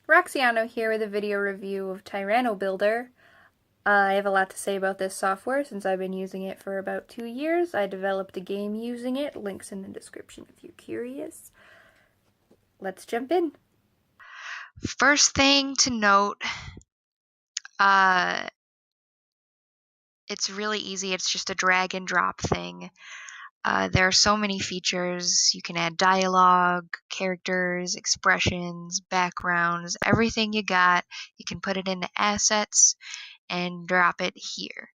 Roxiano here with a video review of Tyranobuilder. I have a lot to say about this software since I've been using it for about 2 years. I developed a game using it. Links in the description if you're curious. Let's jump in. First thing to note, uh, it's really easy. It's just a drag and drop thing. There are so many features. You can add dialogue, characters, expressions, backgrounds, everything you got. You can put it into assets and drop it here,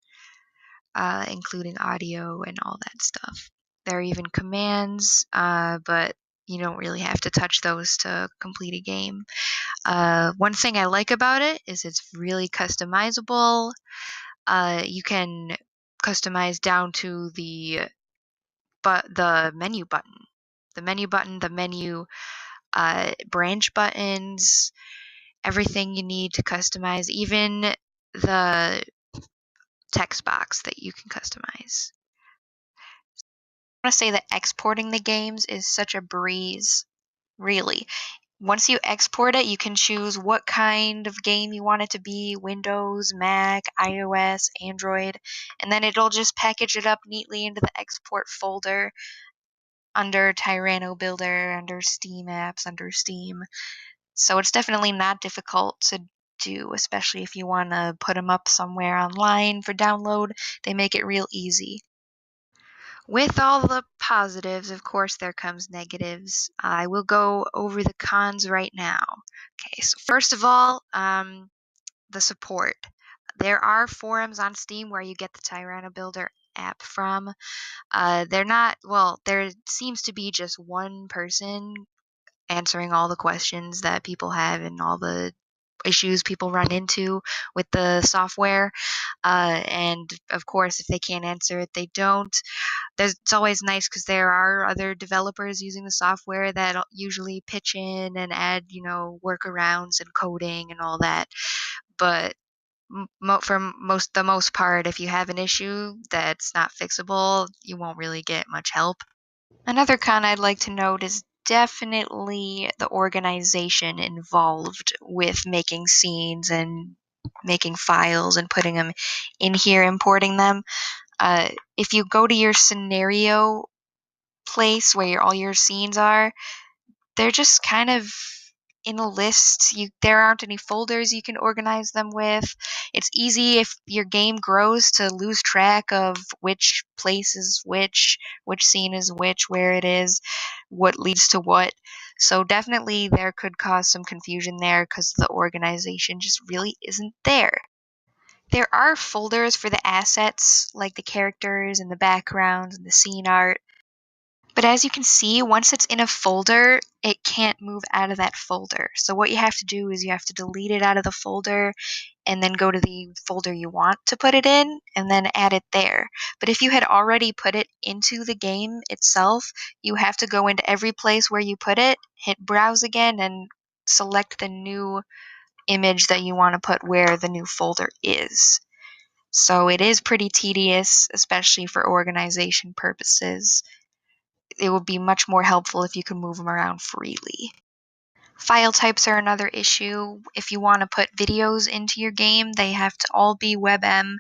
including audio and all that stuff. There are even commands, but you don't really have to touch those to complete a game. One thing I like about it is it's really customizable. You can customize down to the menu button, the menu branch buttons, everything you need to customize, even the text box that you can customize. I want to say that exporting the games is such a breeze, really. Once you export it, you can choose what kind of game you want it to be, Windows, Mac, iOS, Android, and then it'll just package it up neatly into the export folder under Tyranobuilder, under Steam apps, under Steam. So it's definitely not difficult to do, especially if you want to put them up somewhere online for download. They make it real easy. With all the positives, of course, there comes negatives. I will go over the cons right now. Okay, so first of all, the support. There are forums on Steam where you get the Tyranobuilder app from. They're not, well, there seems to be just one person answering all the questions that people have and all the issues people run into with the software. And of course, if they can't answer it, they don't. It's always nice because there are other developers using the software that usually pitch in and add, workarounds and coding and all that. But for the most part, if you have an issue that's not fixable, you won't really get much help. Another con I'd like to note is definitely the organization involved with making scenes and making files and putting them in here, importing them. If you go to your scenario place where all your scenes are, they're just kind of in a list. There aren't any folders you can organize them with. It's easy if your game grows to lose track of which place is which scene is which, where it is, what leads to what. So definitely there could cause some confusion there because the organization just really isn't there. There are folders for the assets, like the characters and the backgrounds and the scene art, but as you can see, once it's in a folder, it can't move out of that folder. So what you have to do is you have to delete it out of the folder and then go to the folder you want to put it in and then add it there. But if you had already put it into the game itself, you have to go into every place where you put it, hit browse again, and select the new image that you want to put where the new folder is. So it is pretty tedious, especially for organization purposes. It would be much more helpful if you could move them around freely. File types are another issue. If you want to put videos into your game, they have to all be WebM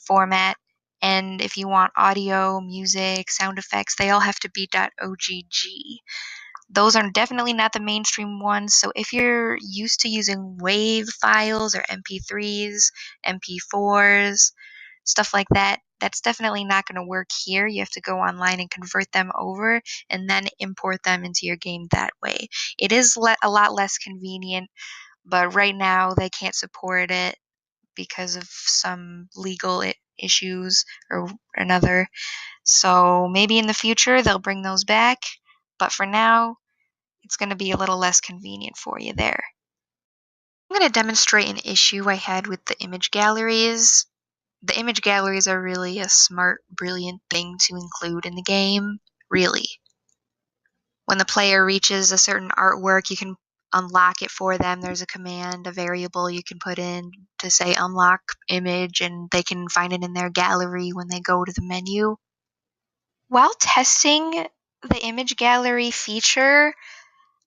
format. And if you want audio, music, sound effects, they all have to be .ogg. Those are definitely not the mainstream ones. So if you're used to using WAV files or MP3s, MP4s, stuff like that, that's definitely not going to work here. You have to go online and convert them over and then import them into your game that way. It is a lot less convenient, but right now they can't support it because of some legal issues or another. So maybe in the future they'll bring those back, but for now it's going to be a little less convenient for you there. I'm going to demonstrate an issue I had with the image galleries. The image galleries are really a smart, brilliant thing to include in the game, really. When the player reaches a certain artwork, you can unlock it for them. There's a command, a variable you can put in to say unlock image, and they can find it in their gallery when they go to the menu. While testing the image gallery feature,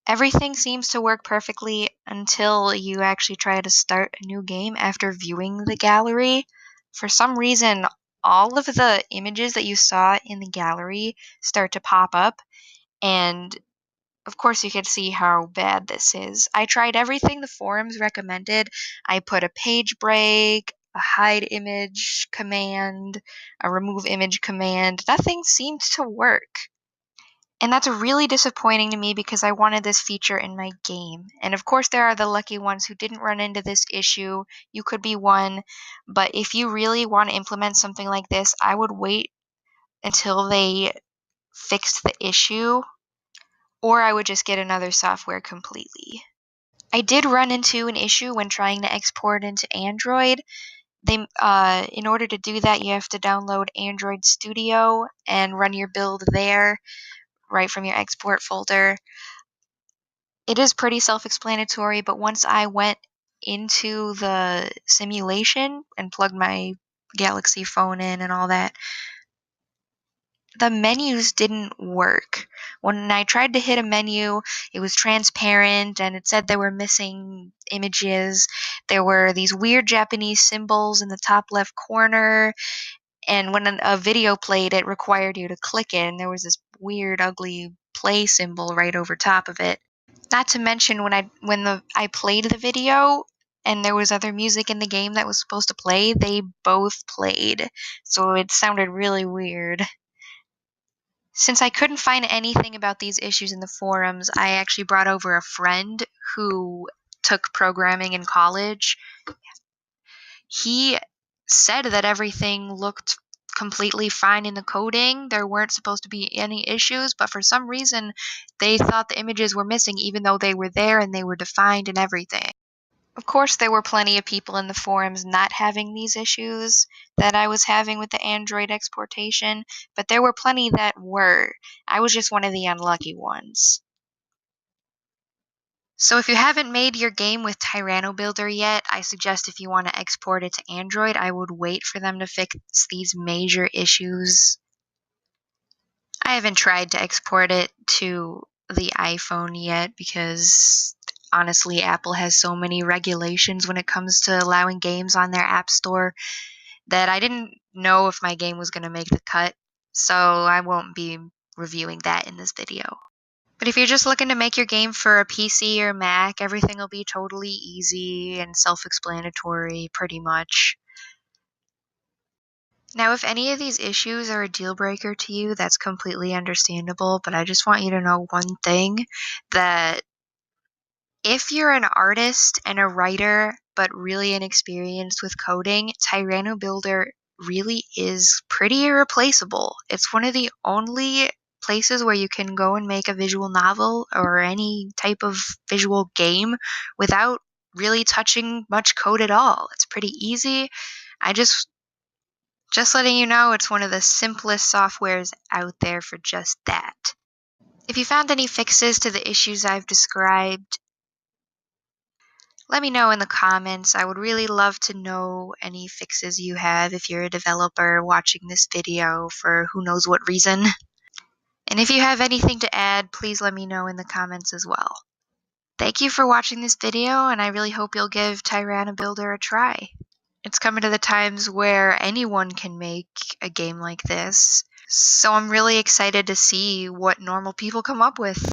Everything seems to work perfectly until you actually try to start a new game after viewing the gallery. For some reason, all of the images that you saw in the gallery start to pop up, and of course you can see how bad this is. I tried everything the forums recommended. I put a page break, a hide image command, a remove image command. Nothing seemed to work. And that's really disappointing to me because I wanted this feature in my game. And of course, there are the lucky ones who didn't run into this issue. You could be one. But if you really want to implement something like this, I would wait until they fixed the issue, or I would just get another software completely. I did run into an issue when trying to export into Android. In order to do that, you have to download Android Studio and run your build there right from your export folder. It is pretty self-explanatory, but once I went into the simulation and plugged my Galaxy phone in and all that, the menus didn't work. When I tried to hit a menu, it was transparent and it said there were missing images. There were these weird Japanese symbols in the top left corner, and when a video played, it required you to click it, and there was this weird, ugly play symbol right over top of it. Not to mention when I played the video and there was other music in the game that was supposed to play, they both played. So it sounded really weird. Since I couldn't find anything about these issues in the forums, I actually brought over a friend who took programming in college. He said that everything looked completely fine in the coding. There weren't supposed to be any issues, but for some reason they thought the images were missing even though they were there and they were defined and everything. Of course, there were plenty of people in the forums not having these issues that I was having with the Android exportation, but there were plenty that were. I was just one of the unlucky ones. So if you haven't made your game with Tyranobuilder yet, I suggest if you want to export it to Android, I would wait for them to fix these major issues. I haven't tried to export it to the iPhone yet because honestly, Apple has so many regulations when it comes to allowing games on their App Store that I didn't know if my game was going to make the cut, so I won't be reviewing that in this video. But if you're just looking to make your game for a PC or Mac, everything will be totally easy and self-explanatory, pretty much. Now, if any of these issues are a deal breaker to you, that's completely understandable, but I just want you to know one thing, that if you're an artist and a writer, but really inexperienced with coding, Tyranobuilder really is pretty irreplaceable. It's one of the only places where you can go and make a visual novel or any type of visual game without really touching much code at all. It's pretty easy. I just letting you know, it's one of the simplest softwares out there for just that. If you found any fixes to the issues I've described, let me know in the comments. I would really love to know any fixes you have if you're a developer watching this video for who knows what reason. And if you have anything to add, please let me know in the comments as well. Thank you for watching this video, and I really hope you'll give Tyranobuilder a try. It's coming to the times where anyone can make a game like this, so I'm really excited to see what normal people come up with.